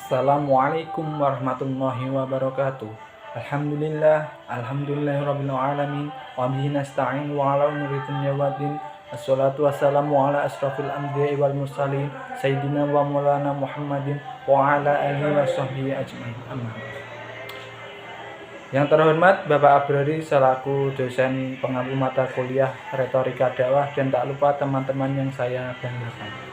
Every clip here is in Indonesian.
Assalamualaikum warahmatullahi wabarakatuh. Alhamdulillahirabbil alamin wa bihi nasta'in wa ala umuri dunya waddin. Assalatu wassalamu ala asrofil anbiya'i wal mursalin sayyidina wa maulana Muhammadin wa ala alihi wa sahbihi ajmain. Amin. Yang terhormat Bapak Abrari selaku dosen pengampu mata kuliah retorika dakwah, dan tak lupa teman-teman yang saya banggakan.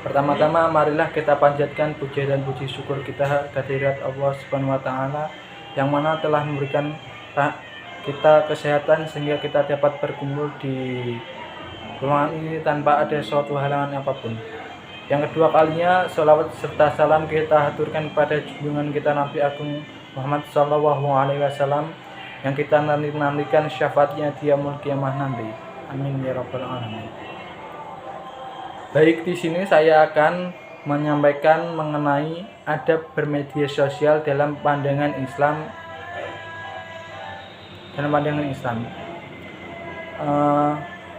Pertama-tama marilah kita panjatkan puji dan puji syukur kita kehadirat Allah Subhanahu wa taala yang mana telah memberikan kita kesehatan sehingga kita dapat berkumpul di ruangan ini tanpa ada suatu halangan apapun. Yang kedua kalinya sholawat serta salam kita haturkan kepada junjungan kita Nabi Agung Muhammad Sallallahu Alaihi Wasallam yang kita nantikan syafaatnya di yaumul qiyamah nanti. Amin ya rabbal alamin. Baik, di sini saya akan menyampaikan mengenai adab bermedia sosial dalam pandangan Islam.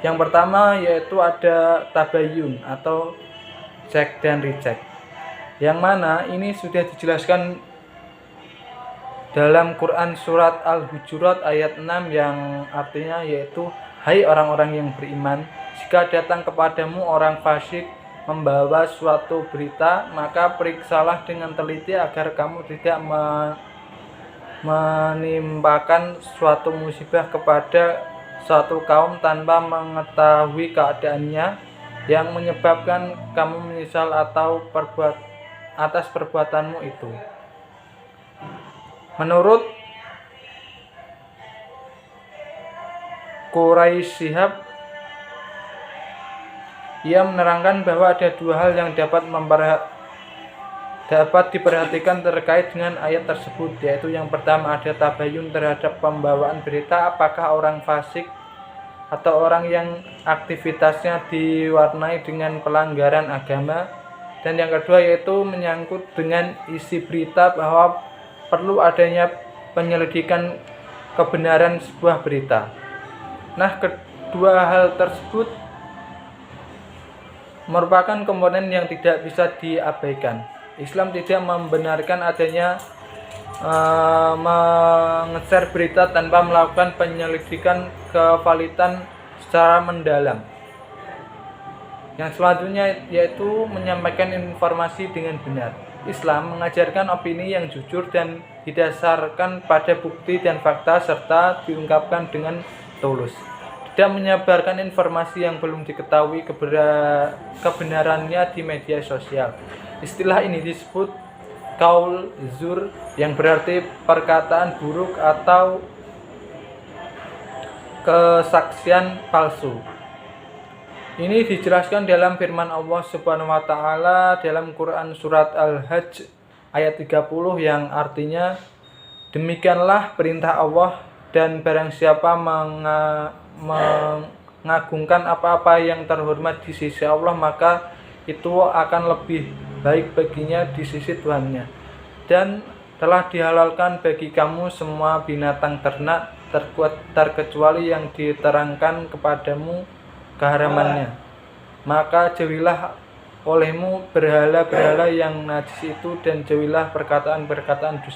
Yang pertama yaitu ada tabayun atau cek dan recheck, yang mana ini sudah dijelaskan dalam Quran surat Al-Hujurat ayat 6 yang artinya yaitu, hai orang-orang yang beriman, jika datang kepadamu orang fasik membawa suatu berita, maka periksalah dengan teliti agar kamu tidak menimpakan suatu musibah kepada suatu kaum tanpa mengetahui keadaannya, yang menyebabkan kamu menyesal atas perbuatanmu itu. Menurut Quraisy Shihab, ia menerangkan bahwa ada dua hal yang dapat diperhatikan terkait dengan ayat tersebut, yaitu yang pertama ada tabayun terhadap pembawaan berita, apakah orang fasik atau orang yang aktivitasnya diwarnai dengan pelanggaran agama, dan yang kedua yaitu menyangkut dengan isi berita bahwa perlu adanya penyelidikan kebenaran sebuah berita. Nah, kedua hal tersebut merupakan komponen yang tidak bisa diabaikan. Islam tidak membenarkan adanya mengeser berita tanpa melakukan penyelidikan kevalitan secara mendalam. Yang selanjutnya yaitu menyampaikan informasi dengan benar. Islam mengajarkan opini yang jujur dan didasarkan pada bukti dan fakta serta diungkapkan dengan tulus. Tidak menyebarkan informasi yang belum diketahui kebenarannya di media sosial. Istilah ini disebut qaul zur, yang berarti perkataan buruk atau kesaksian palsu. Ini dijelaskan dalam firman Allah Subhanahu wa taala dalam Quran surat Al-Hajj ayat 30 yang artinya, demikianlah perintah Allah, dan barang siapa mengagungkan apa-apa yang terhormat di sisi Allah, maka itu akan lebih baik baginya di sisi Tuhannya. Dan telah dihalalkan bagi kamu semua binatang ternak terkecuali yang diterangkan kepadamu keharamannya. Maka jauhilah olehmu berhala-berhala yang najis itu, dan jauhilah perkataan-perkataan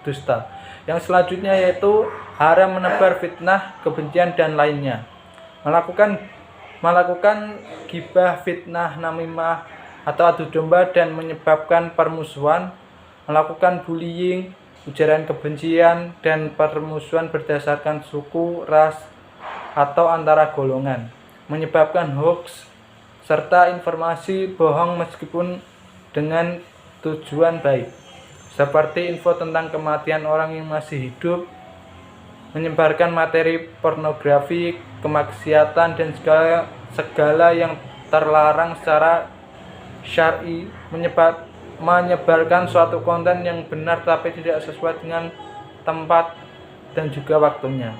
dusta. Yang selanjutnya yaitu haram menebar fitnah, kebencian dan lainnya. Melakukan ghibah, fitnah, namimah atau adu domba dan menyebabkan permusuhan, melakukan bullying, ujaran kebencian dan permusuhan berdasarkan suku, ras atau antara golongan, menyebabkan hoax serta informasi bohong meskipun dengan tujuan baik, seperti info tentang kematian orang yang masih hidup, menyebarkan materi pornografi, kemaksiatan dan segala yang terlarang secara syar'i, menyebarkan suatu konten yang benar tapi tidak sesuai dengan tempat dan juga waktunya.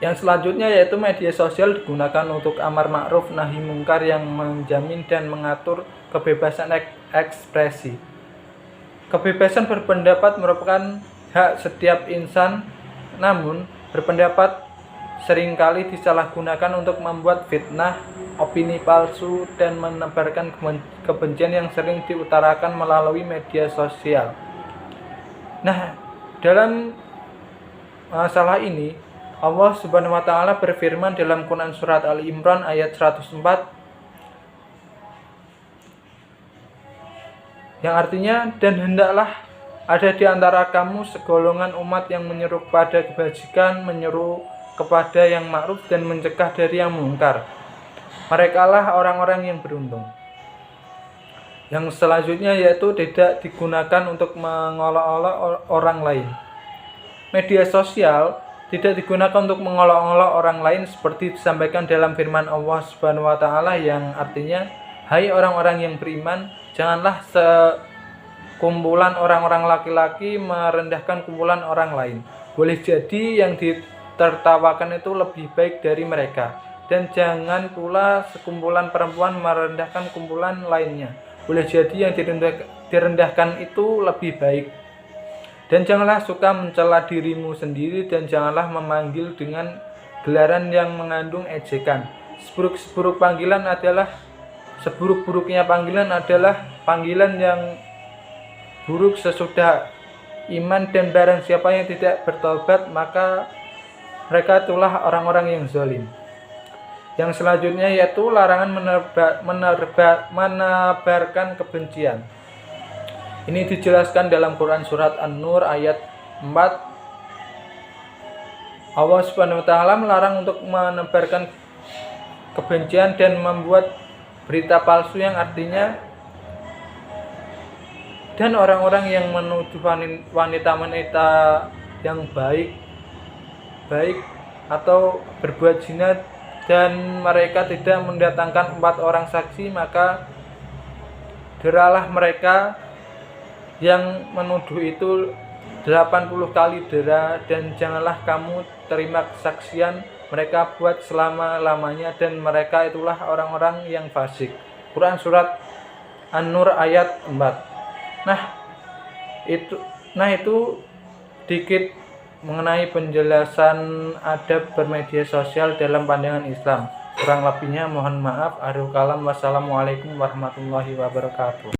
Yang selanjutnya yaitu media sosial digunakan untuk amar ma'ruf nahi mungkar yang menjamin dan mengatur kebebasan ekspresi. Kebebasan berpendapat merupakan hak setiap insan, namun berpendapat seringkali disalahgunakan untuk membuat fitnah, opini palsu dan menebarkan kebencian yang sering diutarakan melalui media sosial. Nah, dalam masalah ini Allah Subhanahu wa taala berfirman dalam Quran surat Ali Imran ayat 104 yang artinya, dan hendaklah ada di antara kamu segolongan umat yang menyeru kepada kebajikan, menyeru kepada yang ma'ruf dan mencegah dari yang mungkar. Merekalah orang-orang yang beruntung. Yang selanjutnya yaitu tidak digunakan untuk mengolok-olok orang lain. Media sosial tidak digunakan untuk mengolok-olok orang lain seperti disampaikan dalam firman Allah Subhanahu wa taala yang artinya, hai orang-orang yang beriman, janganlah sekumpulan orang-orang laki-laki merendahkan kumpulan orang lain. Boleh jadi yang ditertawakan itu lebih baik dari mereka, dan jangan pula sekumpulan perempuan merendahkan kumpulan lainnya. Boleh jadi yang direndahkan itu lebih baik. Dan janganlah suka mencela dirimu sendiri, dan janganlah memanggil dengan gelaran yang mengandung ejekan. Seburuk-buruknya panggilan adalah panggilan yang buruk sesudah iman, dan barang siapa yang tidak bertobat maka mereka itulah orang-orang yang zalim. Yang selanjutnya yaitu larangan menebarkan kebencian. Ini dijelaskan dalam Quran surat An-Nur ayat 4. Allah Subhanahu wa taala melarang untuk menebarkan kebencian dan membuat berita palsu yang artinya, dan orang-orang yang menuduh wanita-wanita yang baik atau berbuat zina dan mereka tidak mendatangkan 4 orang saksi, maka deralah mereka yang menuduh itu 80 kali dera, dan janganlah kamu terima kesaksian mereka buat selama-lamanya, dan mereka itulah orang-orang yang fasik. Quran surat An-Nur ayat 4. Nah itu dikit mengenai penjelasan adab bermedia sosial dalam pandangan Islam. Kurang lebihnya mohon maaf. Akhirul kalam. Wassalamualaikum warahmatullahi wabarakatuh.